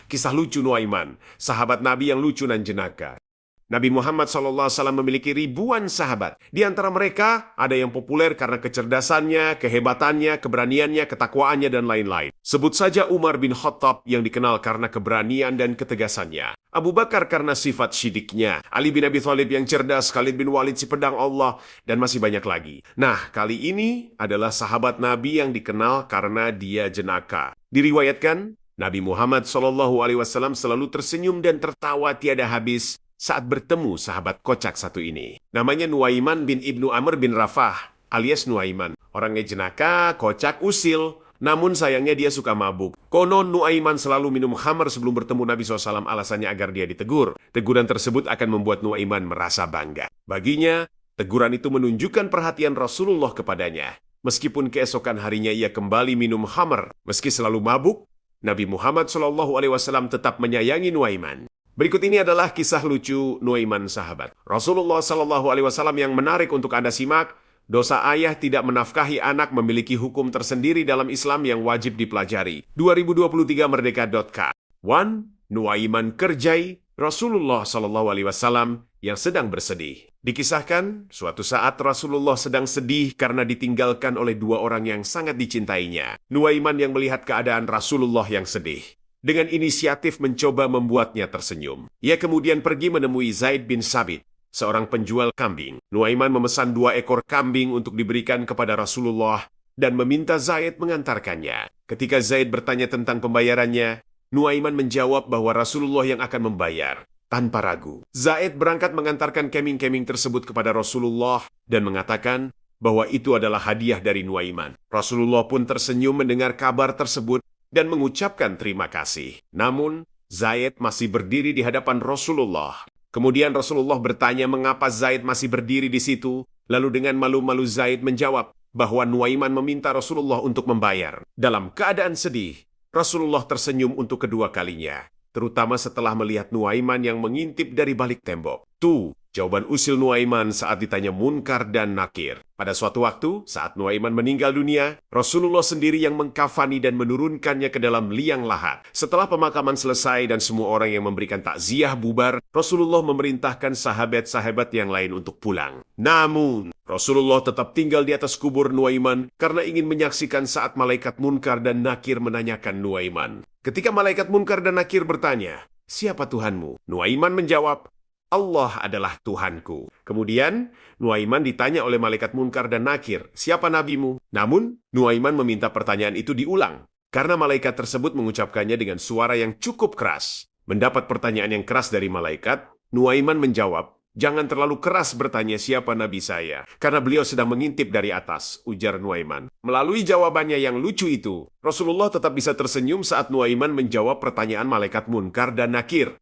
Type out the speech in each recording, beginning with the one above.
Kisah lucu Nuaiman, sahabat Nabi yang lucu dan jenaka. Nabi Muhammad SAW memiliki ribuan sahabat. Di antara mereka, ada yang populer karena kecerdasannya, kehebatannya, keberaniannya, ketakwaannya, dan lain-lain. Sebut saja Umar bin Khattab yang dikenal karena keberanian dan ketegasannya. Abu Bakar karena sifat syidiknya. Ali bin Abi Thalib yang cerdas, Khalid bin Walid si pedang Allah, dan masih banyak lagi. Nah, kali ini adalah sahabat Nabi yang dikenal karena dia jenaka. Diriwayatkan, Nabi Muhammad SAW selalu tersenyum dan tertawa tiada habis saat bertemu sahabat kocak satu ini. Namanya Nuaiman bin Ibnu Amr bin Rafah, alias Nuaiman. Orangnya jenaka, kocak, usil, namun sayangnya dia suka mabuk. Konon Nuaiman selalu minum khamar sebelum bertemu Nabi SAW, alasannya agar dia ditegur. Teguran tersebut akan membuat Nuaiman merasa bangga. Baginya, teguran itu menunjukkan perhatian Rasulullah kepadanya. Meskipun keesokan harinya ia kembali minum khamar, meski selalu mabuk, Nabi Muhammad SAW tetap menyayangi Nuaiman. Berikut ini adalah kisah lucu Nuaiman sahabat. Rasulullah SAW yang menarik untuk Anda simak. Dosa ayah tidak menafkahi anak memiliki hukum tersendiri dalam Islam yang wajib dipelajari. 2023 Merdeka.com. 1. Nuaiman kerjai Rasulullah SAW yang sedang bersedih. Dikisahkan, suatu saat Rasulullah sedang sedih karena ditinggalkan oleh dua orang yang sangat dicintainya. Nuaiman yang melihat keadaan Rasulullah yang sedih, dengan inisiatif mencoba membuatnya tersenyum. Ia kemudian pergi menemui Zaid bin Sabit, seorang penjual kambing. Nuaiman memesan 2 ekor kambing untuk diberikan kepada Rasulullah dan meminta Zaid mengantarkannya. Ketika Zaid bertanya tentang pembayarannya, Nuaiman menjawab bahwa Rasulullah yang akan membayar. Tanpa ragu, Zaid berangkat mengantarkan kambing-kambing tersebut kepada Rasulullah dan mengatakan bahwa itu adalah hadiah dari Nuaiman. Rasulullah pun tersenyum mendengar kabar tersebut dan mengucapkan terima kasih. Namun, Zaid masih berdiri di hadapan Rasulullah. Kemudian Rasulullah bertanya mengapa Zaid masih berdiri di situ. Lalu dengan malu-malu Zaid menjawab bahwa Nuaiman meminta Rasulullah untuk membayar. Dalam keadaan sedih, Rasulullah tersenyum untuk kedua kalinya, terutama setelah melihat Nuaiman yang mengintip dari balik tembok. Tuh, jawaban usil Nuaiman saat ditanya Munkar dan Nakir. Pada suatu waktu, saat Nuaiman meninggal dunia, Rasulullah sendiri yang mengkafani dan menurunkannya ke dalam liang lahat. Setelah pemakaman selesai dan semua orang yang memberikan takziah bubar, Rasulullah memerintahkan sahabat-sahabat yang lain untuk pulang. Namun, Rasulullah tetap tinggal di atas kubur Nuaiman karena ingin menyaksikan saat malaikat Munkar dan Nakir menanyakan Nuaiman. Ketika malaikat Munkar dan Nakir bertanya, "Siapa Tuhanmu?" Nuaiman menjawab, "Allah adalah Tuhanku." Kemudian, Nuaiman ditanya oleh malaikat Munkar dan Nakir, "Siapa nabimu?" Namun, Nuaiman meminta pertanyaan itu diulang, karena malaikat tersebut mengucapkannya dengan suara yang cukup keras. Mendapat pertanyaan yang keras dari malaikat, Nuaiman menjawab, "Jangan terlalu keras bertanya siapa nabi saya, karena beliau sedang mengintip dari atas," ujar Nuaiman. Melalui jawabannya yang lucu itu, Rasulullah tetap bisa tersenyum saat Nuaiman menjawab pertanyaan malaikat Munkar dan Nakir.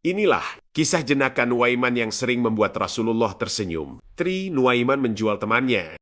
Inilah kisah jenaka Nuaiman yang sering membuat Rasulullah tersenyum. 3. Nuaiman menjual temannya.